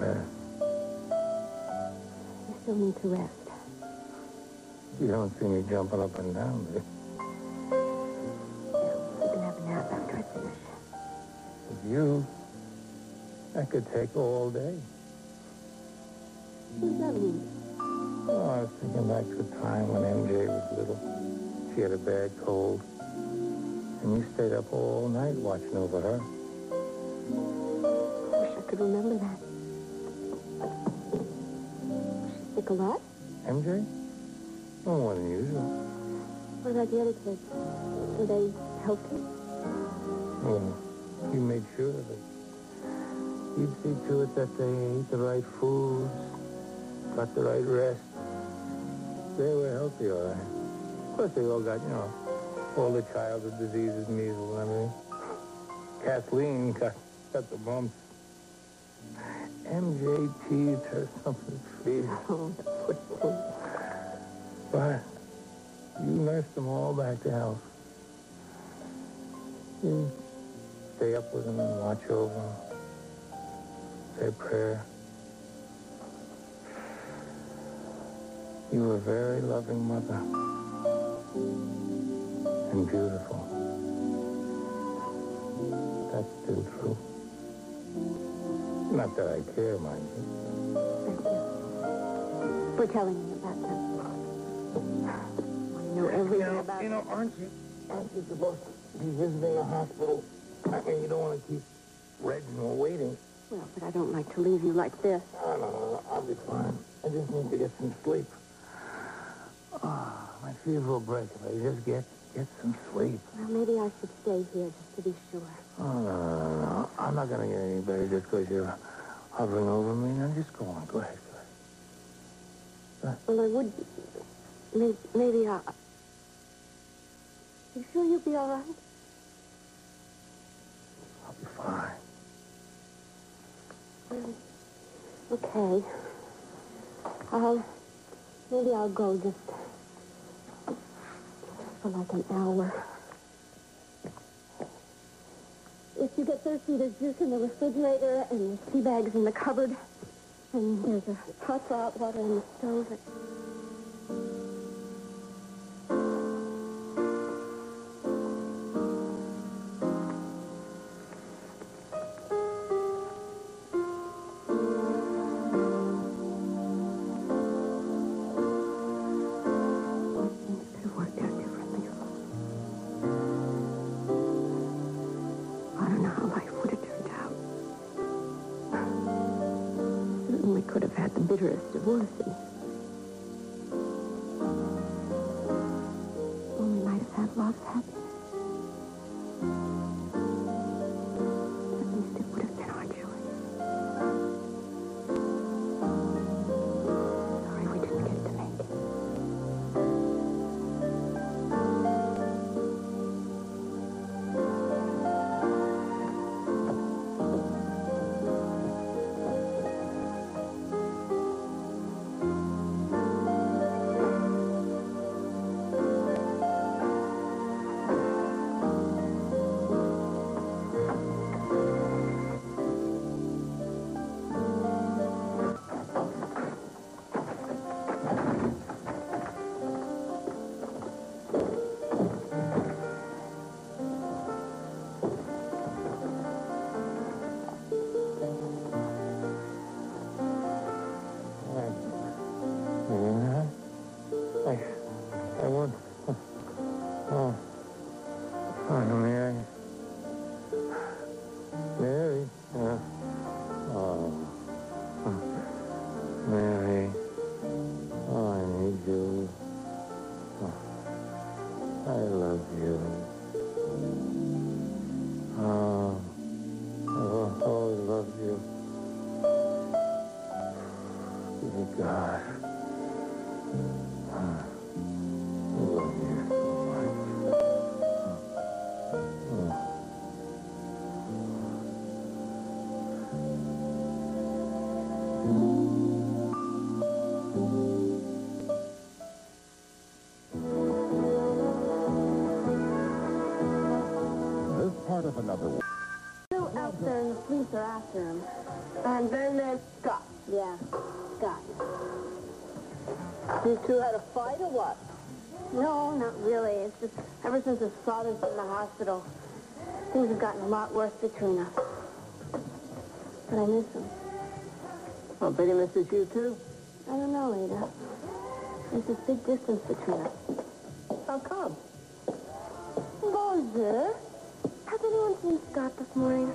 rest. You still need to rest. You don't see me jumping up and down, do you? You can have a nap after I finish. With you, I could take all day. What does that mean? Oh, I was thinking back to a time when MJ was little. She had a bad cold. And you stayed up all night watching over her. I wish I could remember that. Was she sick a lot? MJ? No more than usual. What about the other kids? Were they healthy? Well, you made sure of it. You'd see to it that they ate the right foods, got the right rest. They were healthy, all right. Of course, they all got, all the childhood diseases, measles and everything. Kathleen got the bumps. MJ teased her something fierce. Oh, the poor thing. But you nursed them all back to health. You stay up with them and watch over them. Say a prayer. You were a very loving mother. And beautiful. That's still true. Not that I care, mind you. Thank you. For telling me about them. I know everything about them. Aren't you supposed to be visiting a hospital? I mean, you don't want to keep Reginald waiting. Well, but I don't like to leave you like this. No, I'll be fine. I just need to get some sleep. My fever will break if I just get some sleep. Well, maybe I should stay here just to be sure. Oh, no. I'm not going to get any better just because you're hovering over me. Now, just go on. Go ahead. Well, I would... Maybe I... You sure you'll be all right? I'll be fine. Okay. Maybe I'll go just for like an hour. If you get thirsty, there's juice in the refrigerator, and there's tea bags in the cupboard, and there's a hot hot water in the stove. Could have had the bitterest divorces. Or we might have had lots of happiness. At least it would have been our choice. Sorry we didn't get to make it. Mary, I need you. I love you. I've always loved you. Dear God. I love you so much. This part of another... Still out there and the police are after him. And then there's Scott. Yeah, Scott. You two had a fight or what? No, not really. It's just ever since his father's been in the hospital, things have gotten a lot worse between us. But I miss him. Well, bet he misses you, too. I don't know, Ada. There's this big distance between us. How come? Bonjour. Has anyone seen Scott this morning?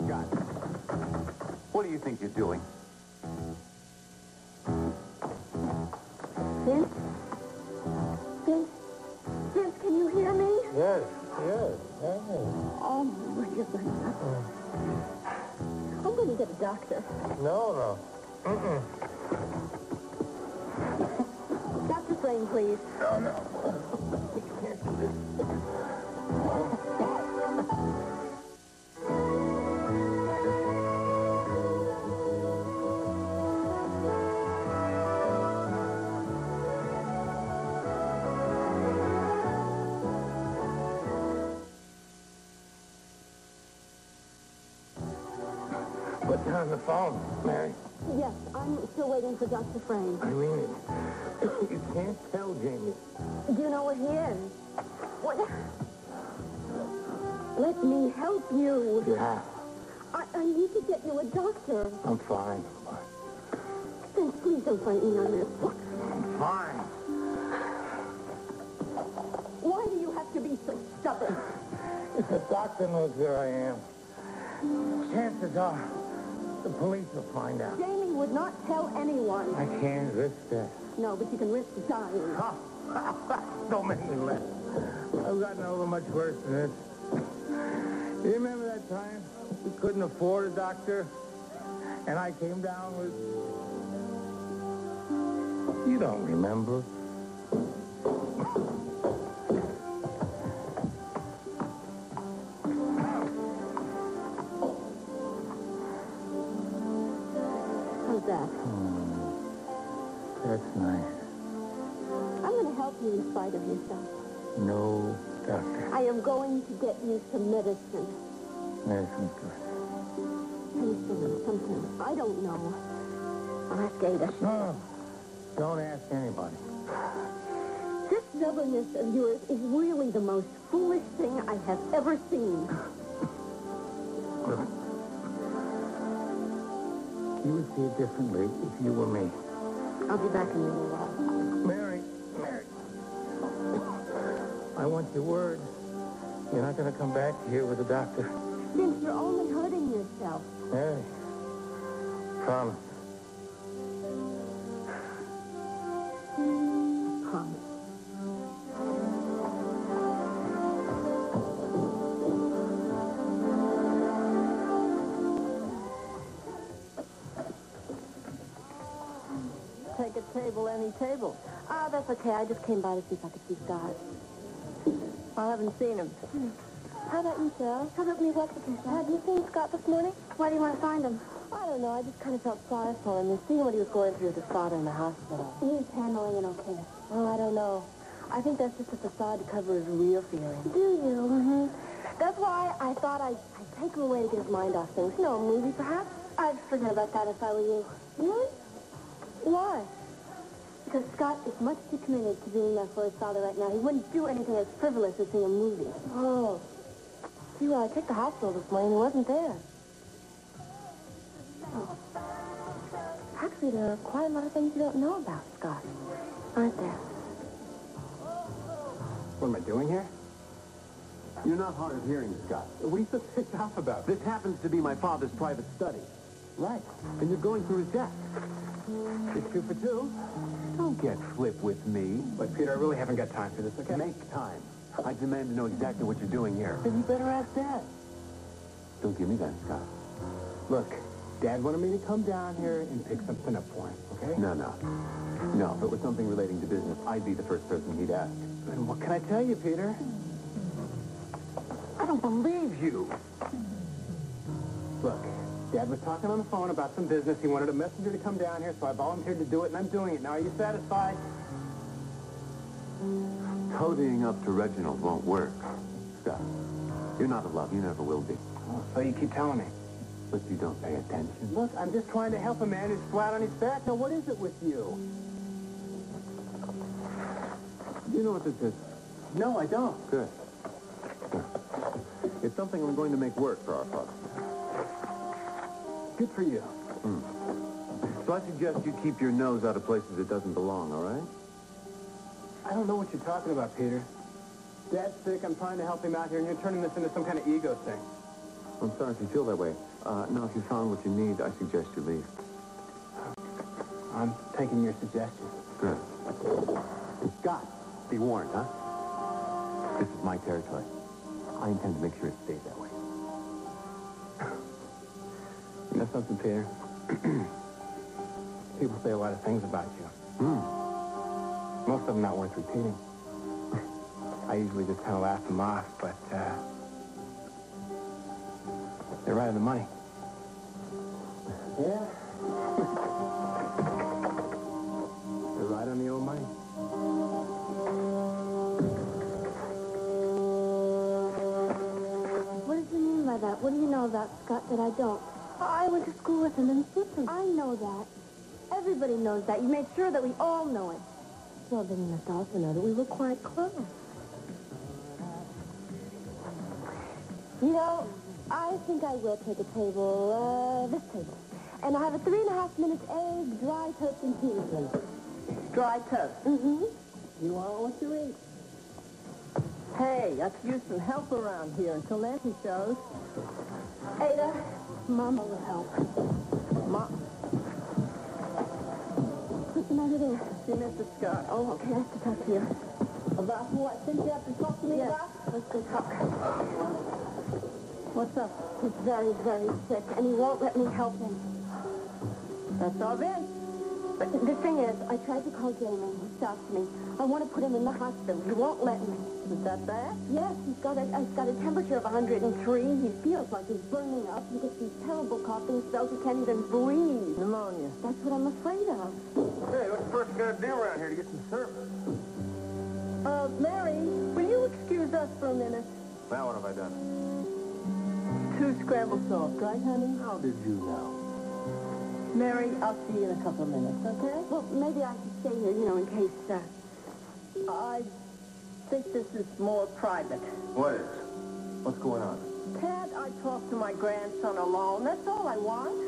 Scott, what do you think you're doing? Vince? Vince? Vince, can you hear me? Yes. Oh, my goodness. I'm going to get a doctor. No. Dr. Frame, please. No. We can't do this. Put down the phone, Mary. Yes, I'm still waiting for Dr. Frame. I mean it. You can't tell Jamie. Do you know where he is? What? Let me help you. Yeah, I need to get you a doctor. I'm fine. Vince, please don't fight me on this. I'm fine. Why do you have to be so stubborn? If the doctor knows where I am, chances are the police will find out. Jamie would not tell anyone. I can't risk that. No, but you can risk dying. Don't make me laugh. I've gotten over much worse than this. You remember that time we couldn't afford a doctor? And I came down with... You don't remember. How's that? That's nice. I'm going to help you in spite of yourself. No doctor. I am going to get you some medicine. Medicine good. Penicillin, something. I don't know. I'll ask Ada. No, don't ask anybody. This stubbornness of yours is really the most foolish thing I have ever seen. Look, you would see it differently if you were me. I'll be back in a little while. Mary. I want your word. You're not going to come back here with a doctor. Vince, you're only hurting yourself. Mary, promise. Promise. Take a table, any table. Ah, that's okay. I just came by to see if I could see Scott. I haven't seen him. How about you, Sarah? How about me? What's the case? Have you seen Scott this morning? Why do you want to find him? I don't know. I just kind of felt sorry for him and seeing what he was going through with his father in the hospital. He's handling it okay. Oh, I don't know. I think that's just a facade to cover his real feelings. Do you? Mm-hmm. That's why I thought I'd take him away to get his mind off things. You know, a movie, perhaps? I'd forget about that if I were you. Really? Why? Because Scott is much too committed to being there for his father right now. He wouldn't do anything as frivolous as seeing a movie. Oh. See, well, I checked the hospital this morning. He wasn't there. Oh. Actually, there are quite a lot of things you don't know about Scott, aren't there? What am I doing here? You're not hard of hearing, Scott. What are you so ticked off about? This happens to be my father's private study. Right. And you're going through his desk. It's 2 for 2. Don't get flip with me. But, Peter, I really haven't got time for this, okay? Make time. I demand to know exactly what you're doing here. Then you better ask Dad. Don't give me that, Scott. Look, Dad wanted me to come down here and pick something up for him, okay? No. No, if it was something relating to business, I'd be the first person he'd ask. And what can I tell you, Peter? I don't believe you. Look, Dad was talking on the phone about some business. He wanted a messenger to come down here, so I volunteered to do it, and I'm doing it. Now, are you satisfied? Toadying up to Reginald won't work, Scott. You're not in love. You never will be. Oh, so you keep telling me. But you don't pay attention. Look, I'm just trying to help a man who's flat on his back. Now, what is it with you? Do you know what this is? No, I don't. Good. It's something I'm going to make work for our father. Good for you. So I suggest you keep your nose out of places it doesn't belong, all right? I don't know what you're talking about, Peter. Dad's sick. I'm trying to help him out here, and you're turning this into some kind of ego thing. I'm sorry if you feel that way. Now, if you found what you need, I suggest you leave. I'm taking your suggestion. Good. Scott, Be warned, huh? This is my territory. I intend to make sure it stays that way. you know something, Peter? People say a lot of things about you. Most of them not worth repeating. I usually just kind of laugh them off, but, they're right on the money. Yeah. They're right on the old money. What does he mean by that? What do you know about Scott that I don't? I went to school with him in Switzerland. I know that. Everybody knows that. You made sure that we all know it. Well, then you must also know that we were quite close. You know, I think I will take a table, this table. And I'll have a 3.5 minutes egg, dry toast, and peanut butter. Dry toast. Mm-hmm. You want what you eat? Hey, I could use some help around here until Nancy shows. Ada, Mama will help. What's the matter there? See Mr. Scott. Oh, okay, I have to talk to you. About what? Didn't you have to talk to me Yes, about? let's go talk. What's up? He's very, very sick, and he won't let me help him. That's all then. But the thing is, I tried to call Jamie. He stopped me. I want to put him in the hospital. He won't let me. Is that bad? Yes, he's got a temperature of 103. He feels like he's burning up. He gets these terrible coughing spells. He can't even breathe. Pneumonia. That's what I'm afraid of. Hey, what's the first you gotta do around here to get some service? Mary, will you excuse us for a minute? Now what have I done? 2 scrambled soft, right, honey? How did you know? Mary, I'll see you in a couple of minutes, okay? Well, maybe I should stay here, in case, I think this is more private. What is? What's going on? Can't I talk to my grandson alone? That's all I want.